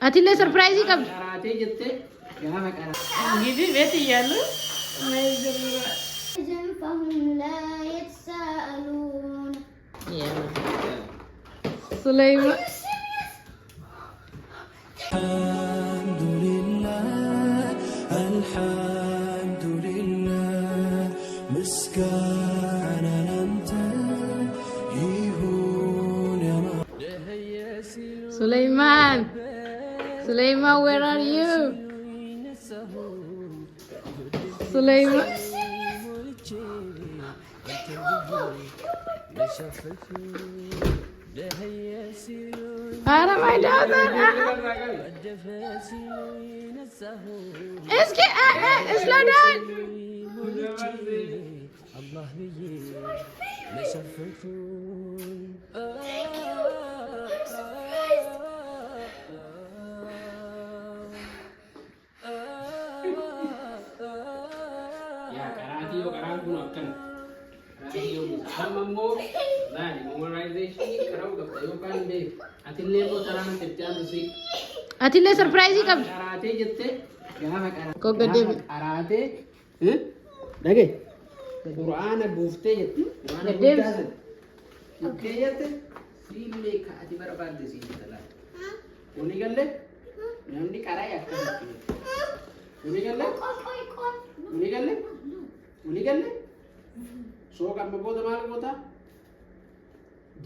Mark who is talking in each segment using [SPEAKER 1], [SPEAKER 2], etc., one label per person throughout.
[SPEAKER 1] Atile surprise kab.
[SPEAKER 2] Karate jette gaafa karate.
[SPEAKER 1] Gibi beti yalu.
[SPEAKER 3] فهم لا يتساءلون.
[SPEAKER 1] Yeah. Sulaiman.
[SPEAKER 4] الحمد لله الحمد لله مسكانا أنت يهون يا
[SPEAKER 1] Sulaiman. Sulaiman, where are you? Sulaiman. Ara, my daughter. Slow down.
[SPEAKER 2] Ya karate yo karang kuno kan. Karate yo sama mo. Nah, memorization karang udah tayo kan deh. Atile ko tarang tetyan si.
[SPEAKER 1] Atile surprise kab.
[SPEAKER 2] Karate jette gaafa karate.
[SPEAKER 1] Ko gade.
[SPEAKER 2] Karate. Dage. Qur'ana buufte jette. Qur'ana buufte. Buufte jette. Sille ka ati barbaade si tala. Kuni galle? Namni karaa akkasatti. Kuni galle? Kuni galle? Kuni galle? Soo amma booda maal goota?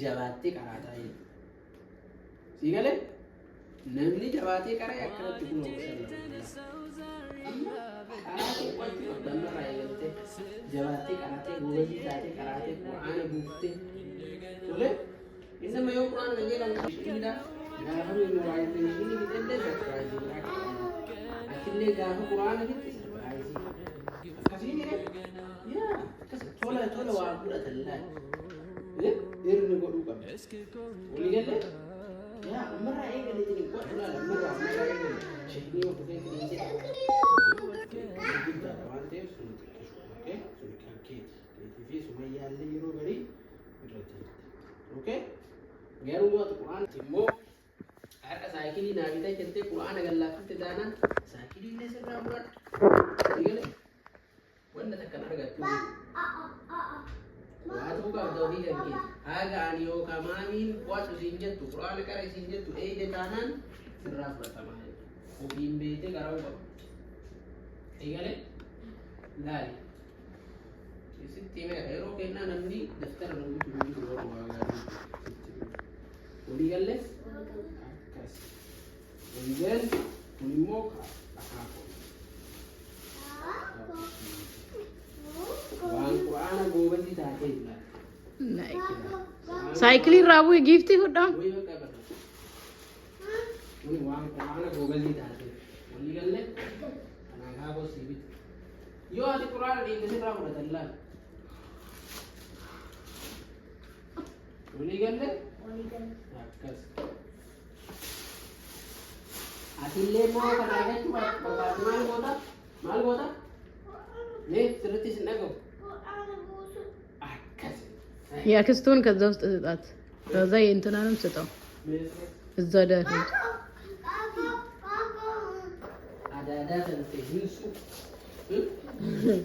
[SPEAKER 2] Jabaattee qaraataa jedhu. Sii galee? Namni jabaatee qaree akkanatti kun qaraatee wanti qabdanarraa eegaltee jabaattee qaraatee goolii taatee qaraatee qura'aana buuftee tolee inni amma yoo qura'aana kan jedhamu ishiidha gaafa memoraayizeshinii bitullee sarpiraayizii biraa qabna achillee gaafa qura'aana bitte sarpiraayizii akkasii jedhee yaa akkas tola tola waa fudhatan laal irni godhuu qabna walii galee yaa ammarraa eegalee jedhin godhu laal ammarraa eegalee sheknii of dhufee fidee jedha guddaadha waan ta'eef sun okay sun kan keeti fi sumayyaallee yeroo garii irratti okay garuu yoo qura'aan immoo har'a saayikilii naa bitaa jettee qura'aana gallaafatte taanaan saayikilii illee sirraa muradha sigale wanta takkan argattu waatu qabda ofii kan keeti haga ani yookaan maamiin qo'atu siin jettu qura'aana qara siin jettu eeyde taanaan sirraa fudhatamaa ofiin beekte qara'uu qabu sigale laali isitti hime yeroo kennaa namni daftara namni turuutu warra waa gaarii walii galle akkas wanjeel kun immoo akaakoo waan qura'aana goobatti taatee laali
[SPEAKER 1] Cycling rabu gifti hudam.
[SPEAKER 2] wayii bakka barra kun waan qura'aana goobatti taatee walii galle kanaa akaakoo siibiti yoo ati qura'aana dhiibbe sirraa fudhatan laali walii galle akkas atillee immoo kana argachuu barbaadde maal goota mee sirriitti sin dhagahu akkas
[SPEAKER 1] Ya kistun ከዛ ውስጥ ስጣት ከዛ የእንትናንም ስጠው እዛ ዳር ሂድ
[SPEAKER 2] adaadaa tante hinsu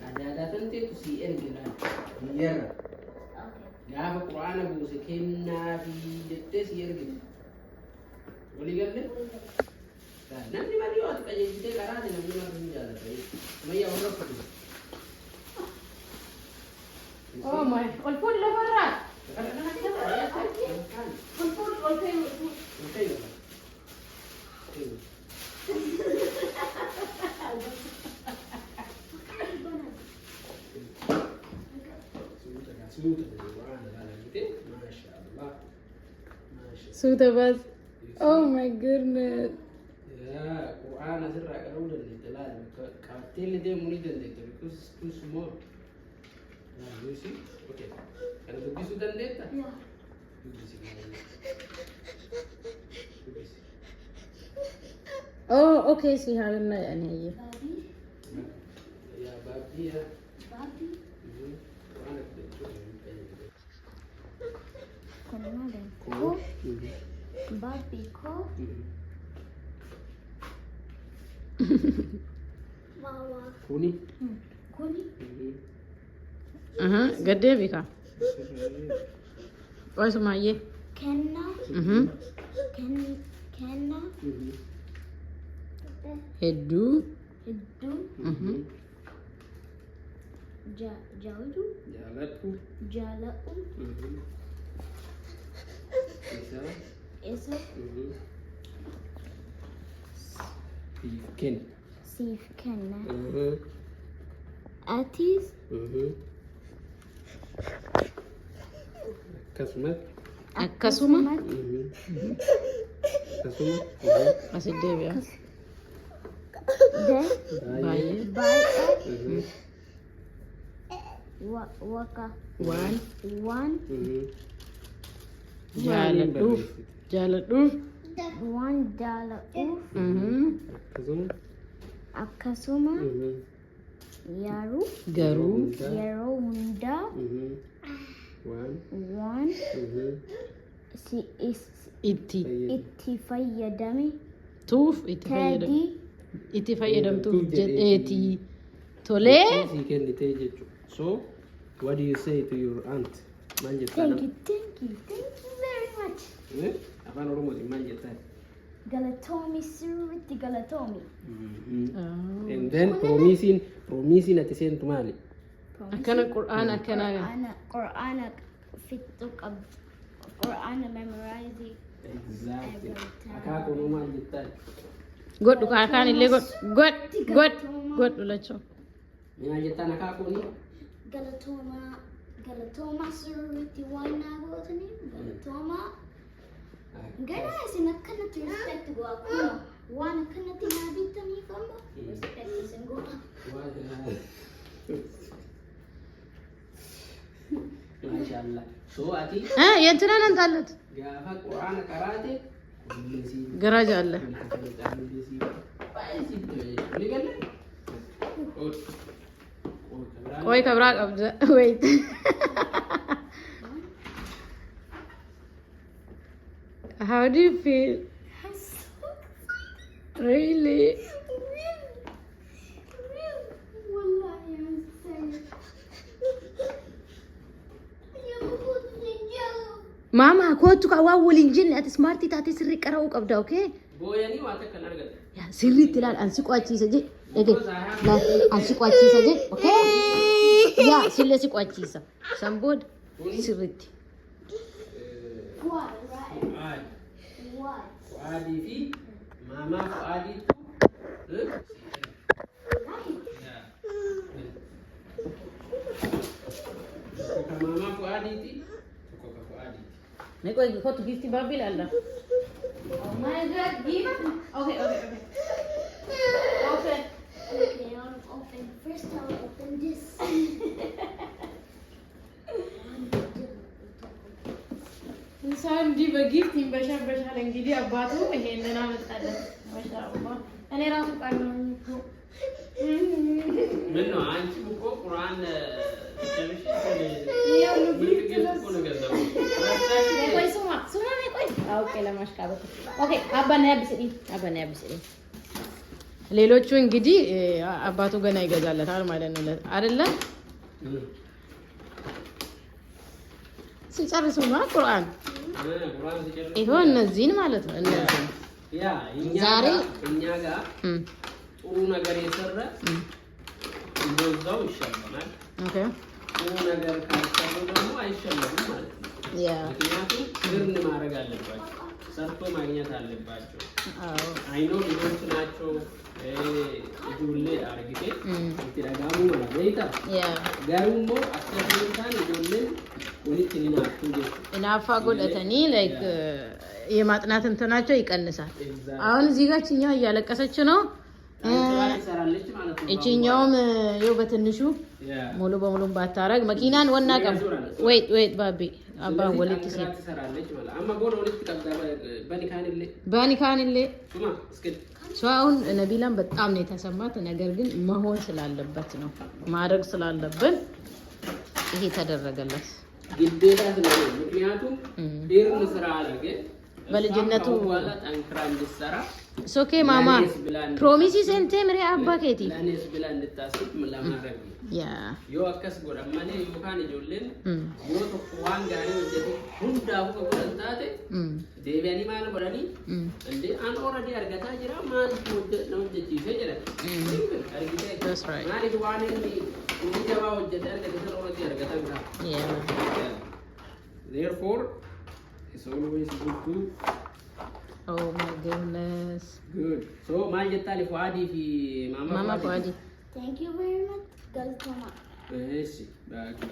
[SPEAKER 2] adaadaa tante si ergina yerra gaafa qura'aana buuse kennaafi jettee si ergina walii galle namni marii yoo ati qajeelchitee qaraate namni marri hin jaallata mayyaa warra fudhu
[SPEAKER 1] Oh my, ol full la barra. Suuta bas. Oh my goodness.
[SPEAKER 2] Yeah, Quran asirraa qara'uu dandeette laala qabattee illee deemuu ni dandeette because it's too small. Now you see? Okay. Kan dubbisuu dandeetta? Dubbisi dubbisi.
[SPEAKER 1] Oh, okay, see how na yani.
[SPEAKER 2] Yaa baabbii yaa.
[SPEAKER 3] Babi ko. Wawa.
[SPEAKER 2] Kuni.
[SPEAKER 3] Kuni.
[SPEAKER 1] Gaddee beeka. Qoisumaayee.
[SPEAKER 3] Kenna. Kenna.
[SPEAKER 1] Hedduu.
[SPEAKER 3] Hedduu. Jaalatu.
[SPEAKER 2] Jaaladhu.
[SPEAKER 3] Jaaladhu. Isa.
[SPEAKER 2] Siif kenna.
[SPEAKER 3] Siif kenna. Atis.
[SPEAKER 1] Akkasuma.
[SPEAKER 2] Akkasuma.
[SPEAKER 1] Asit deebi'a. Baay'ee.
[SPEAKER 3] Baay'ee. Waka.
[SPEAKER 1] Waan.
[SPEAKER 2] Jaaladhuuf.
[SPEAKER 1] Jaaladhuuf.
[SPEAKER 3] Waan jaaladhuuf.
[SPEAKER 2] Akkasuma.
[SPEAKER 3] Akkasuma.
[SPEAKER 1] Garuu.
[SPEAKER 3] Yeroo hundaa. Waan. Itti fayyadame.
[SPEAKER 1] Tuuf itti fayyadamu.
[SPEAKER 3] Teddy.
[SPEAKER 1] Itti fayyadamtuuf jedheeti. Tolee.
[SPEAKER 2] Sii kennitee jechuudha. So, what do you say to your aunt? Maal jettaa?
[SPEAKER 3] Thank you very much.
[SPEAKER 2] Afaan Oromootiin maal jettaa?
[SPEAKER 3] Galatoomi sirriitti galatoomi.
[SPEAKER 2] And then promiisiin ati seentu maali?
[SPEAKER 1] Akkana Qur'aana akkana.
[SPEAKER 3] Qur'aana fixuu qabdu. Qur'aana memorize.
[SPEAKER 2] Exactly. Akaakuu maal jettaa?
[SPEAKER 1] Godhu kaakaan illee godhu lachoo.
[SPEAKER 2] Maal jettaan akaakuuni?
[SPEAKER 3] Galatooma sirriitti waan naa gootanii galatooma. Ganaa isin akkanatti respect go'a kuma waan akkanatti naa bittaniif amma respect isin go'a.
[SPEAKER 2] Mashallah. So ati
[SPEAKER 1] Yantinaan antaallat.
[SPEAKER 2] gaafa Qur'aana qaraate
[SPEAKER 1] Garaa jaalla. Qoy kabraa qabda. Wait. How do you feel?
[SPEAKER 3] I'm so excited.
[SPEAKER 1] Really?
[SPEAKER 3] Wallahi I'm excited.
[SPEAKER 1] Mama, kootu ka waan waliin jenne ati smartii taatee sirrii qara'uu qabda, okay?
[SPEAKER 2] booyanii waan akka hin argatan.
[SPEAKER 1] Sirriitti ilaal ansi qo'achiisa je. Ansi qo'achiisa je, okay? Yaa sillee si qo'achiisa. San booda sirriitti.
[SPEAKER 3] What, right? What?
[SPEAKER 2] Fu'aadii fi maamaa Fu'aadiitu tokko maamaa Fu'aadiiti tokko ka Fu'aadiiti.
[SPEAKER 1] Mee qoy kootu giftii baabbii ilaalla. Oh my God, gift. Okay.
[SPEAKER 3] Okay, I'll open. First I'll open this.
[SPEAKER 1] Insan di begitu በሻል እንግዲህ አባቱ ይሄንን አመጣለን ማሻአላ እኔ ራሱ ቃል ነው
[SPEAKER 2] ምን ነው አንቺ እኮ ቁርአን ተብሽ
[SPEAKER 1] ቆይ ሱማ ቆይ ኦኬ ለማሽቃበጥ ኦኬ አባና ያብስልኝ ሌሎቹ እንግዲህ አባቱ ገና ይገዛለታል ማለት ነው አይደለ ሲጨርሱማ ቁርአን ይሄው እነዚህን ማለት ነው እነዚህ
[SPEAKER 2] ያ
[SPEAKER 1] ዛሬ
[SPEAKER 2] እኛ ጋር ጥሩ ነገር የሰራ እንደዛው ይሸለማል።
[SPEAKER 1] ኦኬ
[SPEAKER 2] ጥሩ ነገር ካልሰሩ ደግሞ አይሸለሙም ማለት ነው።
[SPEAKER 1] ያ
[SPEAKER 2] ምክንያቱም ግርን ማድረግ አለባቸው፣ ሰርቶ ማግኘት አለባቸው።
[SPEAKER 1] አዎ
[SPEAKER 2] አይኖ ልጆች ናቸው ijoollee argite itti dhagahamuu mala beektaa garuummo akka ta'an ijoolleen walitti ni naaftuu jechuudha.
[SPEAKER 1] Inaaffaa godhatanii like የማጥናት እንትናቸው ይቀንሳል። አሁን እዚህ ጋር እኛው እያለቀሰች ነው። እቺኛውም ይኸው በትንሹ ሙሉ በሙሉ ባታረግ መኪናን ወና ቀም ወይት ባቢ አባ ወልት ሲል ባኒካንሌ አሁን ነቢላን በጣም ነው የተሰማት። ነገር ግን መሆን ስላለበት ነው ማድረግ ስላለብን ይሄ ተደረገለት
[SPEAKER 2] ግዴታ ስለሆነ ምክንያቱም ዲርን ስራ አለገ
[SPEAKER 1] በልጅነቱ
[SPEAKER 2] በኋላ ጠንክራ እንድትሰራ
[SPEAKER 1] سوكي ماما بروميسي سنتي مري أبا كيتي
[SPEAKER 2] لا ناس بلا نتاسب من لما رجع
[SPEAKER 1] يا
[SPEAKER 2] يو أكس قول أما لي يو كان يجولين يو تقوان جاني وجدي هم داو كقول تاتي ديفاني ما أنا براني عندي أنا أورادي أرجعتا جرا ما نود تجيبه جرا أرجعتا
[SPEAKER 1] That's right.
[SPEAKER 2] ما نيجي واني نيجي جوا وجدي أرجعتا أورادي أرجعتا جرا
[SPEAKER 1] yeah
[SPEAKER 2] therefore it's always good to
[SPEAKER 1] oh my goodness
[SPEAKER 2] good so ما جت لي فؤادي في
[SPEAKER 1] ماما فؤادي
[SPEAKER 3] Thank you very much. Galatoma.
[SPEAKER 2] ماشي باقي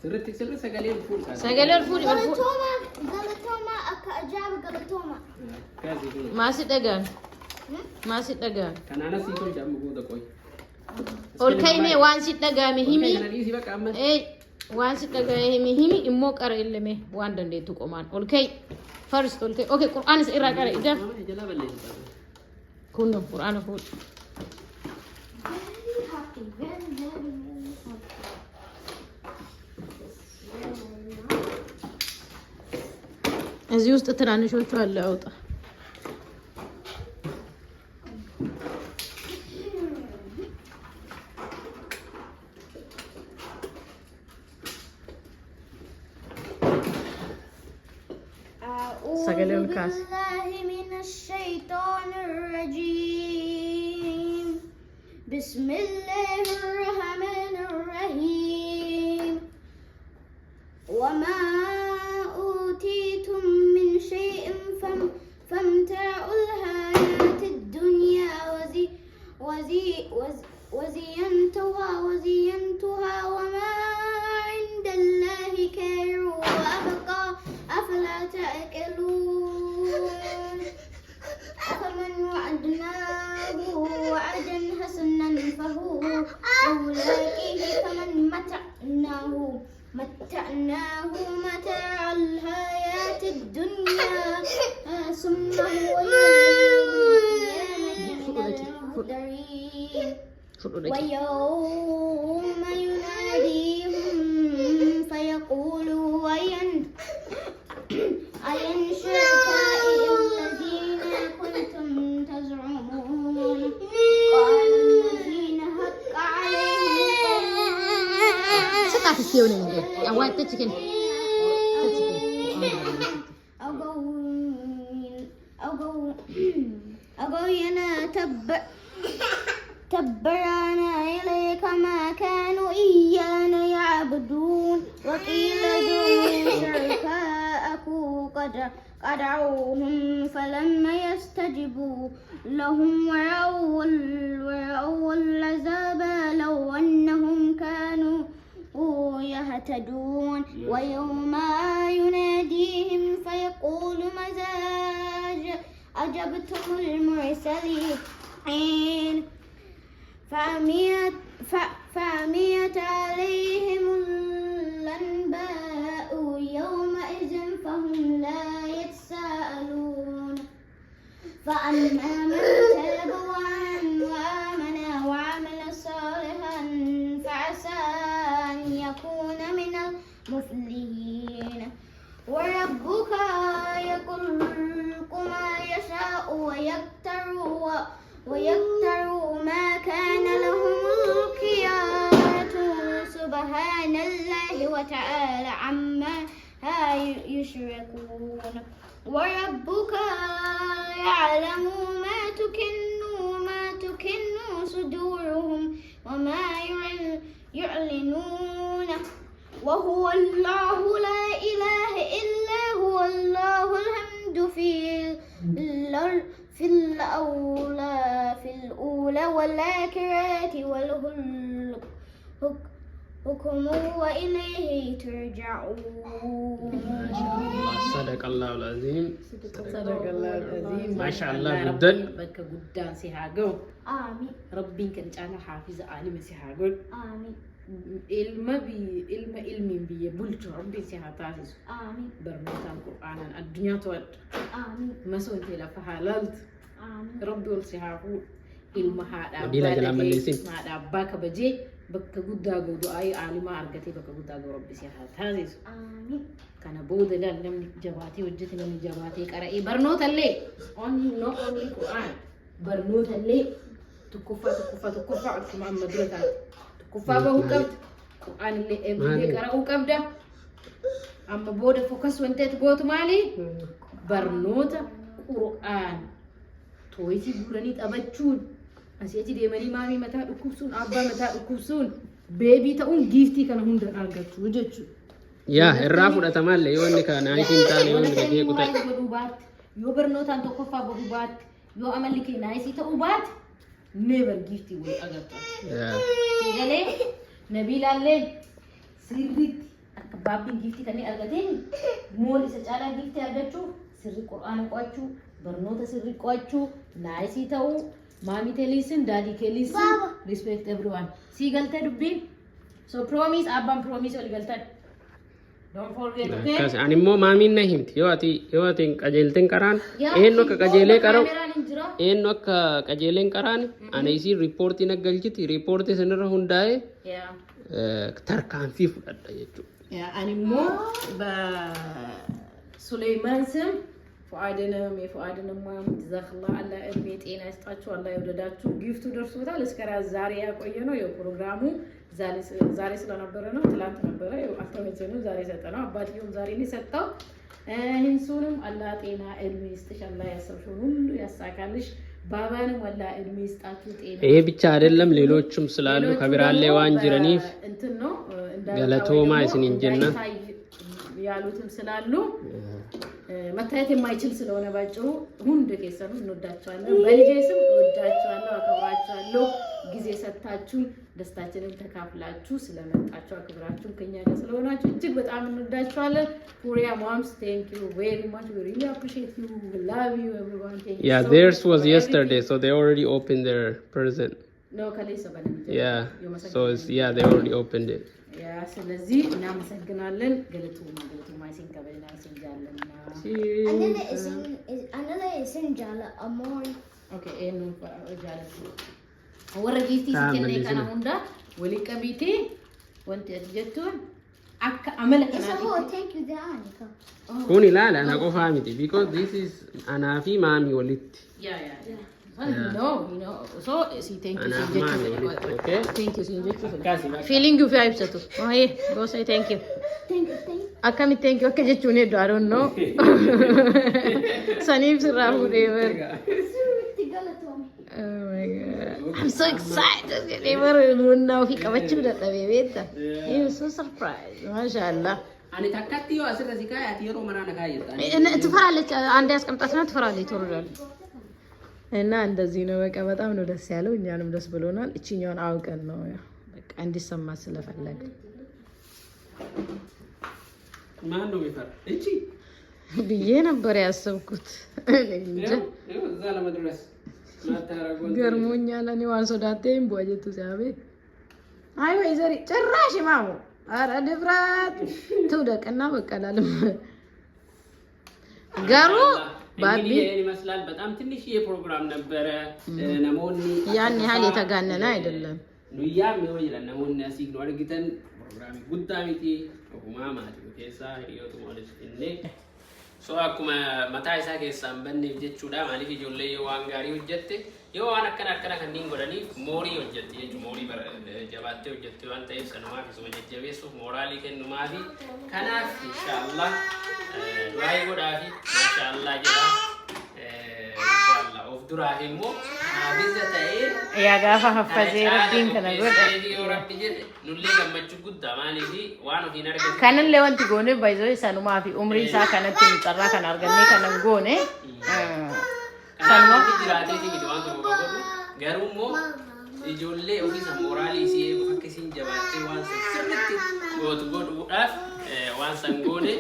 [SPEAKER 2] سرتك سرت سجلين فول
[SPEAKER 1] سجل الفول
[SPEAKER 3] Galatoma akka ajaa'ib galatoma.
[SPEAKER 2] كذي
[SPEAKER 1] ما سيدغان ما سيدغان
[SPEAKER 2] كان أنا سيكون جام بقول كوي
[SPEAKER 1] ol kayme waan si dhagaame himi
[SPEAKER 2] كان أنا سيبك أما
[SPEAKER 1] waan si dhagaame himi immoo qara illeme waan dandeetu qomaan ol kay first ol kay okay qur'aan is irraa qara ida
[SPEAKER 2] ما جلا بلي
[SPEAKER 1] kunno qur'aana fuud
[SPEAKER 3] Very happy. Very, very, very happy.
[SPEAKER 1] እዚህ ውስጥ ትናንሾቹ አለ አውጣ سجل
[SPEAKER 3] أعوذ
[SPEAKER 1] الكاس.
[SPEAKER 3] بالله من الشيطان الرجيم. بسم الله الرحمن الرحيم. وما أوتيتم من شيء فمتاع الحياة الدنيا وزينتها وما عند الله خير وأبقى أفلا تأكلون أفمن وعدناه وعدا حسنا فهو أولاكه كمن متعناه متاع الحياة الدنيا ثم هو ويوم يناديهم فيقول أين شركائي الذين كنتم تزعمون قال الذين حق عليهم
[SPEAKER 1] saka ta siyo ne ya wa ta cikin
[SPEAKER 3] أغوينا تبرنا إليك ما كانوا إيانا يعبدون وقيل ادعوا شركاءكم قد دعوهم فلم يستجبوا لهم ورأوا العذاب لو أنهم كانوا يهتدون ويوم يناديهم فيقول ماذا أجبتم المرسلين فعميت عليهم الأنباء يومئذ فهم لا يتساءلون فأما من تاب وآمن وعمل صالحا فعسى أن يكون من المفلحين وربك يخلق ما يشاء ويختار ما كان لهم الخيارة سبحان الله وتعالى عما يشركون وربك يعلم ما تكن صدورهم وما يعلنون وهو الله لا إله إلا هو الله الحمد في الأولى والآخرة وله الحكم وإليه ترجعون.
[SPEAKER 2] صدق الله العظيم.
[SPEAKER 1] صدق الله العظيم.
[SPEAKER 2] ما شاء الله جدا.
[SPEAKER 1] بك قدام سيهاجو.
[SPEAKER 3] آمين.
[SPEAKER 1] ربي كان جعل حافظ عالم سيهاجو.
[SPEAKER 3] آمين.
[SPEAKER 1] ilmi biye bulchu rabbi sihatasis.
[SPEAKER 3] آمين.
[SPEAKER 1] برمتان القرآن الدنيا تود.
[SPEAKER 3] آمين.
[SPEAKER 1] ما سويت لا فحللت.
[SPEAKER 3] آمين.
[SPEAKER 1] ربي والسهاقو ilma haadha abbaa kabajee bakka guddaa ga'u du'aa aalimaa argatee bakka guddaa ga'u rabbi si haa taasisu. Kana booda laal namni jabaatee hojjete namni jabaatee qara'ee barnootallee not only Qur'aan barnootallee tokkoffaa akkuma amma dura taate tokkoffaa bahuu qabda Qur'aan illee everyday qara'uu qabda. Amma booda focus wanteet gootu maali barnoota Qur'aan tooyitii guranii taphachuun asii deemanii maamii mataa dhukkubsuun abbaa mataa dhukkubsuun beebii ta'uun giiftii kana hunda argachuu jechuudha. Yaa irraa fudhatamallee yoo inni kana naayisiin taane yoo inni gagee kutate yoo barnootaan tokkoffaa bahuu baatte yoo amalli kee naayisii ta'uu baatte never giiftii wal agartu. Sigalee nabiilaallee sirriitti akka baabbiin giiftii kan argateen mool isa caalaa giiftii argachuu sirri Qur'aana qo'achuu barnoota sirri qo'achuu naayisii ta'uu Mommy tell listen, daddy tell listen, respect everyone. See galta dubbi. So promise, abban promise oli galta. Don't forget, okay? Kasi animmo mommy na himti. Yo ati kajelten karan. Eenno akka kajele karo. Eenno akka kajelen karan. Ana isi report ina galjiti. Report sanirra hundaa'e. Yeah. Tarkaanfii fudhadha jechuudha. Yeah, animmo ba Sulaiman sim. فؤادنا ما جزاك الله على أميت إنا استأجوا الله يودداتوا جيفتوا درسوتا لسكرا زاريا كوينو يو برنامجو زاري سلا نبرنا تلانت نبرة يو أكتر زاري ستنا بعد يوم زاري نستاو هنسونم الله تينا إرميستش الله يسرشون يساكالش بابانم والله إرميستاتو تينا إيه بيتشارل لم ليلوتشم سلالو خبرال لوان جرانيف انتنو غلطو ما يسنين جنة ያሉትም ስላሉ መታየት የማይችል ስለሆነ ባጭሩ ሁንደ ከሰኑ እንወዳቸዋለን በልጄ ስም እንወዳቸዋለሁ አከብራቸዋለሁ ጊዜ ሰጣችሁ ደስታችንን ተካፍላችሁ ስለመጣችሁ አክብራችሁ ከኛ ጋር ስለሆናችሁ እጅግ በጣም እንወዳቸዋለን Korea moms thank you very much we really appreciate you we love you everyone thank you
[SPEAKER 2] theirs was yesterday so they already opened their present
[SPEAKER 1] no kalisa bana
[SPEAKER 2] so they already opened it
[SPEAKER 1] Yeah, ስለዚህ እናመሰግናለን ገለቱ ማይሲን ከበልና ሲንጃለና
[SPEAKER 3] another is sinjala amon
[SPEAKER 1] okay enu jala ወረጊቲ ሲከነ kana hunda wali qabite wanti jettuun akka amala kana
[SPEAKER 3] so thank you Danica
[SPEAKER 2] kun ilala ana qofa miti because this is anafi mami walitti
[SPEAKER 1] yeah No, so thank you okay thank you feeling you five satu oh yeah go say thank you akami thank you okay jechune do I don't know sanif sirahu dever oh my god I'm so excited dever now he kabachu da bebeta I'm so surprised mashallah
[SPEAKER 2] ani takatiyo asira zikaya atiyero manana kayeta
[SPEAKER 1] ትፈራለች አንድ ያስቀምጣትና ትፈራለች ትወርዳለች እና እንደዚህ ነው በቃ በጣም ነው ደስ ያለው እኛንም ደስ ብሎናል እቺኛውን አውቀን ነው በቃ እንዲሰማ ስለፈለገ
[SPEAKER 2] ማን ነው ይፈር እቺ
[SPEAKER 1] ብዬ ነበር ያሰብኩት እንጂ
[SPEAKER 2] እዛ ለመድረስ ማታረጎን
[SPEAKER 1] ገርሞኛል እኔ ዋንሶዳቴም ቦጀቱ ሲያቤ አይ ወይ ዘሪ ጭራሽ ማሙ አረ ድፍረት ትውደቅና በቀላልም ገሩ ባቢ
[SPEAKER 2] ይመስላል በጣም ትንሽ የፕሮግራም ነበረ ነሞኒ
[SPEAKER 1] ያን ያህል የተጋነነ አይደለም
[SPEAKER 2] ኑያም ነው ይላል ነሞኒ አሲግ ነው አርግተን ፕሮግራም ጉዳሚቲ ኦኩማ ማለት ነው ከሳ ህይወት ማለት እንዴ ሶ አኩማ ማታይሳ ከሳም በኔ ጀቹዳ ማለት ይጆሌ ዋንጋሪ ወጀቴ yoo akkana kanniin godhanii moorii hojjetti jechuun moorii jabaattee hojjetti waan ta'eef sanumaa fi suma jajjabeessuuf mooraalii kennumaafi kanaaf inshaallah du'aa godhaafi inshaallah jedha inshaallah of duraaf immoo haabisa ta'ee
[SPEAKER 1] yaa gaafa haffazee rabbiin kana godha
[SPEAKER 2] yoo rabbi jedhe nullee gammachuu guddaa maaliifi waan ofiin argatu
[SPEAKER 1] kanallee wanti goone baay'ee sanumaa fi umrii isaa kanatti mixarraa kan argannee kanan goone
[SPEAKER 2] sanuma jiraatee miti waan tokko godhu garuu immoo ijoollee ofiisa mooraalii isii eeguuf akka isiin jabaattee waan sirriitti godhuudhaaf waan san goone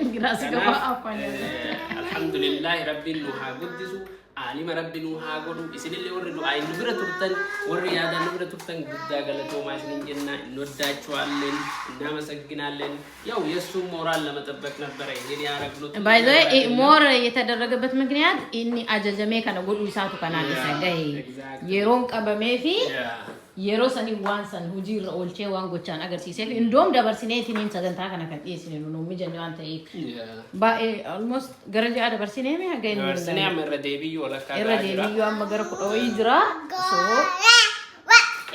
[SPEAKER 2] alhamdulillahi rabbiin nu haa guddisu عالم ربنا هاقولوا يسيل اللي وردوا أي نبرة تبتن ورياضة نبرة تبتن قد قالتوا ما سنين جنة نودع شوالين نام سجنالين يو يسوع مورال لما تبقى نبرة يعني عارف
[SPEAKER 1] باي ذا way مور يتدرج بتمكنيات إني أجازمي كان أقول ويساتو كان عندي سجاي يرون كبامي في yeroo sanii waan san hojii irra oolchee waan gochaan agarsiiseef indoom dabarsineetiniin sagantaa kana kan dhiyeessine nu mijanne waan ta'eef baay'ee almost gara ja'a dabarsinee mee haga inni
[SPEAKER 2] dabarsinee amma irra deebiyyuu walakkaa
[SPEAKER 1] irra deebiyyuu amma gara 10 wayii jira so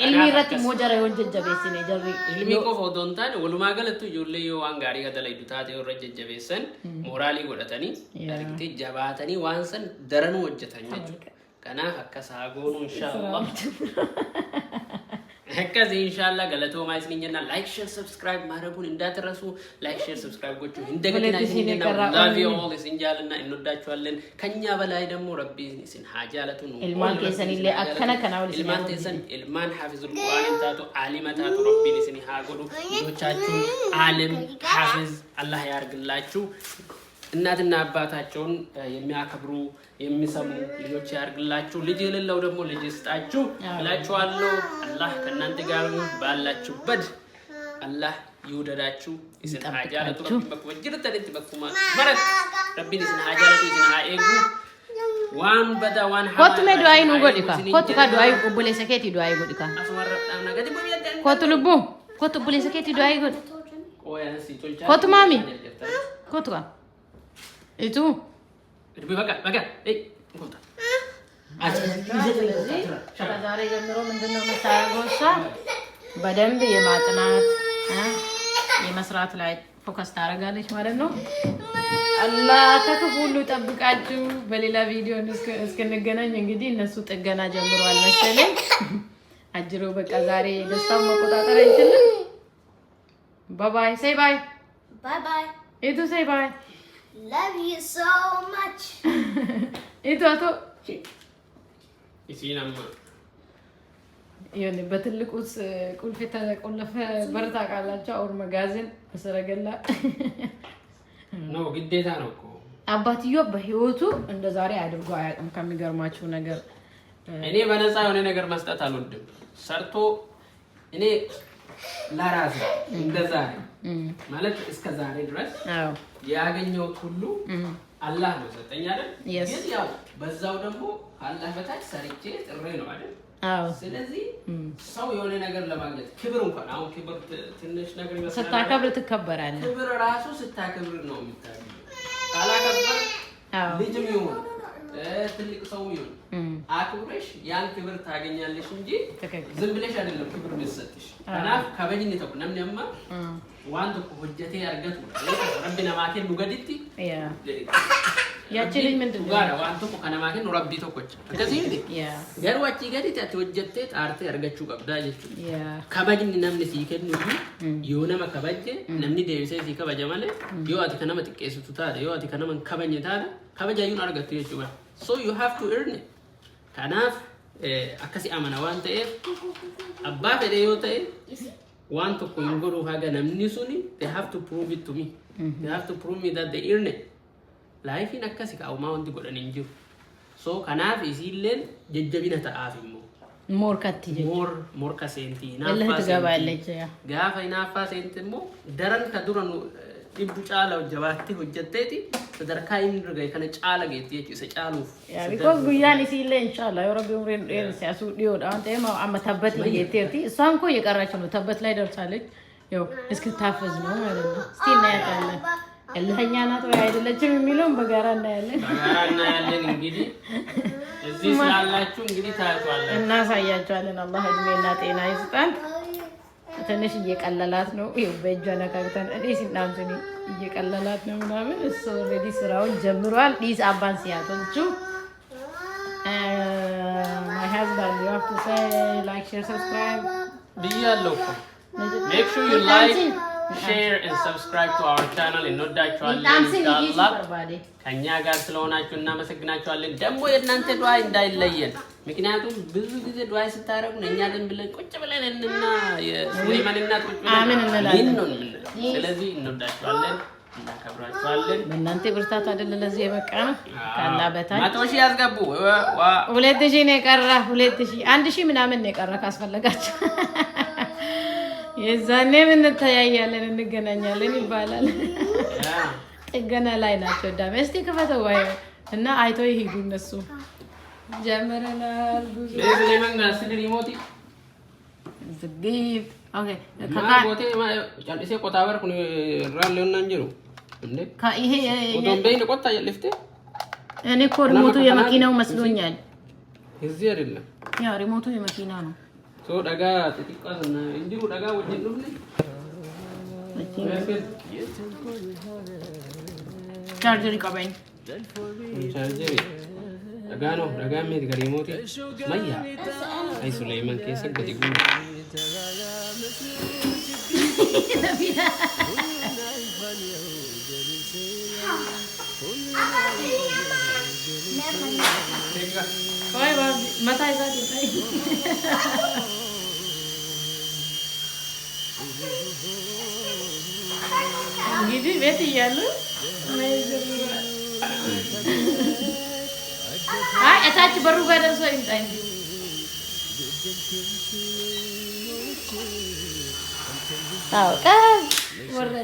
[SPEAKER 1] ilmi irratti immoo jara yoo jajjabeessine jarri
[SPEAKER 2] ilmi qofa otoo hin taane walumaa galatti ijoollee yoo waan gaarii gadalaydu taate yoo irra jajjabeessan mooraalii godhatanii argitee jabaatanii waan san daranuu hojjetan jechuudha kanaaf akka saagoonu inshaallah هكذا إن شاء الله قالتوا ما يسنين جنا لايك شير سبسكرايب ما ربون إن دات الرسول لايك شير سبسكرايب قلتوا هندك كنا يسنين جنا love you all إسن جالنا إنه دات شوالن كنيا بلاي دمو ربي إسن حاجالة نو
[SPEAKER 1] المان كيسن اللي أكنا كنا ولا
[SPEAKER 2] المان تيسن المان حافظ القرآن تاتو عالم تاتو ربي إسن هاقولوا يوتشاتو عالم حافظ الله يارق الله شو እናትና አባታቸውን የሚያከብሩ የሚሰሙ ልጆች ያርግላችሁ ልጅ የሌለው ደግሞ ልጅ ይስጣችሁ እላችኋለሁ አላህ ከእናንተ ጋር ባላችሁበት አላህ ይወደዳችሁ ይስን ሀጃለቱ በወጅርተ ለትበኩማ ማለት ረቢ ይስን ሀጃለቱ ይስን ሃኤጉ ዋን በዳ ዋን
[SPEAKER 1] ኮቱ ሜዶ አይኑ ጎዲካ ኮቱ ካዶ አይ ኦቦሌ ሰኬቲ ዶ አይ ጎዲካ
[SPEAKER 2] አስወራጣና ገዲ በሚያደን
[SPEAKER 1] ኮቱ ልቡ ኮቱ ኦቦሌ ሰኬቲ ዶ አይ ጎድ
[SPEAKER 2] ቆያንሲ ቶልቻ
[SPEAKER 1] ኮቱ ማሚ ኮቱ ጋ itu
[SPEAKER 2] baga እንቆጣ
[SPEAKER 1] ከዛሬ ጀምሮ ምንድነው መታገሻ በደንብ የማጥናት የመስራት ላይ ፎከስ ታደርጋለች ማለት ነው አላህ ከክፉ ሁሉ ይጠብቃችሁ በሌላ ቪዲዮ እስክንገናኝ እንግዲህ እነሱ ጥገና ጀምሯል መሰለኝ አጅሮ በቃ ዛሬ ደስታው መቆጣጠር አይችልም ባይ ባይ say bye
[SPEAKER 3] Bye bye.
[SPEAKER 1] itu say bye
[SPEAKER 3] Love you so much.
[SPEAKER 1] itu ato
[SPEAKER 2] isiናማ
[SPEAKER 1] ይሄን በትልቁስ ቁልፍ ተቆለፈ በርታ ቃላቸው አውር መጋዘን በሰረገላ
[SPEAKER 2] ነው ግዴታ ነው እኮ
[SPEAKER 1] አባትዮ በህይወቱ እንደዛሬ አድርጎ አያውቅም ከሚገርማችሁ ነገር
[SPEAKER 2] እኔ በነፃ የሆነ ነገር መስጠት አልወድም ሰርቶ እኔ ለራሴ እንደዛ ማለት እስከ ዛሬ ድረስ አዎ ያገኘው ሁሉ አላህ ነው ሰጠኝ አይደል ግን ያው በዛው ደግሞ አላህ በታች ሰርቼ ጥሬ ነው አይደል አዎ ስለዚህ ሰው የሆነ ነገር ለማግኘት ክብር እንኳን አሁን ክብር ትንሽ ነገር ይመስላል
[SPEAKER 1] ስታከብር ትከበራለህ
[SPEAKER 2] ክብር ራሱ ስታከብር ነው የሚታየው ካላከብር አዎ ልጅም ይሁን ትልቅ ሰው ይሁን አክብረሽ ያን ክብር ታገኛለሽ እንጂ ዝም ብለሽ አይደለም ክብር የሚሰጥሽ እና ከበጅን ተቆ ነምነማ ዋንት ሆጀቴ ያርገቱ ረቢና ማከን ኑገድቲ ያ ያቺልኝ ምንድነው ጋራ ዋንት ከነ ማከን ረቢ ተቆጭ ከዚህ እንዴ ያ ገርዋቺ ገድቲ አትወጀቴ ጣርቴ ያርገቹ ቀብዳ ይቹ ያ ከበጅን ነምነ ሲከን ነው የሆነ መከበጀ ነምኒ ደይሰ ሲከበጀ ማለት ይዋት ከነ መጥቄሱ ታደ ይዋት ከነ መን ከበኘ ታደ ከበጃዩን አርገቱ ይቹ so you have to earn it kanaf akasi amana wante abba fede yote want to kunguru haga namni suni they have to prove it to me they have to prove me that they earn it life in akasi ka uma wandi godan injiru so kanaf isillen jejjabina ta'afimo more kasenti nafa senti gafa nafa senti mo daran ka duranu ibdu cala jabatti hojjateeti sadarka inrga kana cala geeti yechi se caaluf
[SPEAKER 1] ya because guyani sile inshallah ya rabbi umren siyasu diyo ante ma amma tabbat yeeti sanko yeqarachu no tabbat ላይ ደርሳለች ያው እስክታፈዝ ነው ማለት ነው እስቲ እናያለን እልህኛ ናት ወይ አይደለችም የሚለውን በጋራ እናያለን እንግዲህ እዚህ ስላላችሁ እንግዲህ ታያችኋለን እናሳያችኋለን አላህ እድሜና ጤና ይስጣን ትንሽ እየቀለላት ነው ይው በእጇና ካርታን እዲስ እናንተኒ እየቀለላት ነው ምናምን እሱ ኦሬዲ ስራውን ጀምሯል ዲስ አባን ሲያቶቹ my husband you have to say like share subscribe
[SPEAKER 2] ቢያለው make sure you like share and subscribe to our channel እንወዳችኋለን ኢንሻአላህ ከኛ ጋር ስለሆናችሁ እናመሰግናችኋለን ደግሞ የእናንተ ዱዓ እንዳይለየን ምክንያቱም ብዙ ጊዜ ዱዓ ስታረጉ እኛ ግን ብለን ቁጭ ብለን እና የሱለይማን እናት ቁጭ ብለን አሜን እንላለን ስለዚህ እንወዳችኋለን እናከብራችኋለን።
[SPEAKER 1] በእናንተ ብርታት አይደለ ለዚህ የበቃ ነው። ካላ በታች
[SPEAKER 2] 100 ሺህ ያስገቡ።
[SPEAKER 1] 2000 ነው የቀረ 2000 1000 ምናምን ነው የቀረ ካስፈለጋችሁ የዛኔ ምን ተያያለን እንገናኛለን ይባላል። ጥገና ላይ ናቸው። ዳም እስቲ ክፈተው ወይ እና አይቶ ይሄዱ እነሱ ጀመረናል ጉዞ
[SPEAKER 2] ለምን ጋር ሪሞት
[SPEAKER 1] ዝግብ ኦኬ
[SPEAKER 2] ከካቦቴ ጫልሴ ቆጣበር ኩኒ ራለውና እንጀሩ እንዴ
[SPEAKER 1] ይሄ
[SPEAKER 2] ኦቶምቤን ቆጣ ያለፍቴ
[SPEAKER 1] እኔ እኮ ሪሞቱ የመኪናው መስሎኛል።
[SPEAKER 2] እዚህ አይደለም
[SPEAKER 1] ያ ሪሞቱ የመኪና ነው።
[SPEAKER 2] ሶ ዳጋ ጥቂቃና እንዲሁ ዳጋ ወጅን ነው
[SPEAKER 1] ቻርጀር ይቀበኝ
[SPEAKER 2] ቻርጀር ዳጋ ነው ዳጋ ሜት ከሪሞት ማያ አይ ሱሌማን ከሰገ ዲጉ
[SPEAKER 1] Bye mata isa dito. Gidi beti yalo. Ah, attach baru ga darso in time. Tahu kan? Warna.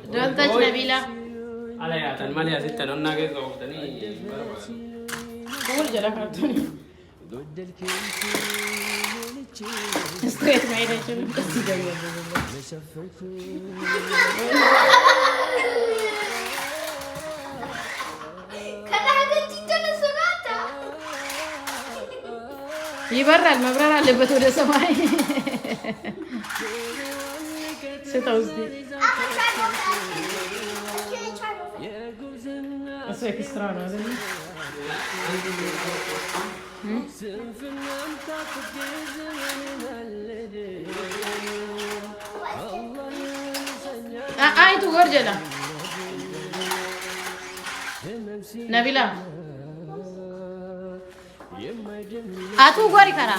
[SPEAKER 1] Don't touch Nabila.
[SPEAKER 2] Alaya tan malia sitta nonna ke zo tani
[SPEAKER 1] Kul jala kartoni. Straight made it chun kasi gaya
[SPEAKER 3] ከናገር ጭንተነ ሰራታ
[SPEAKER 1] ይበራል መብረር አለበት ወደ ሰማይ ስተውስቲ እሱ ኤክስትራ ነው አይደል? አይቱ ጎርጀላ ነቢላ አቱ ጎሪ ከራ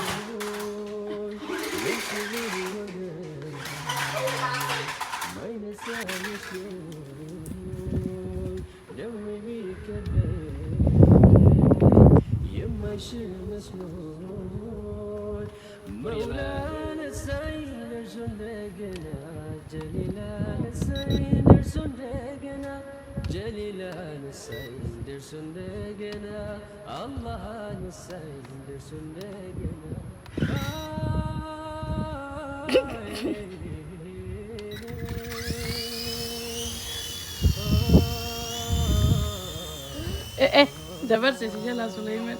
[SPEAKER 1] دبر سيجي لا سليمان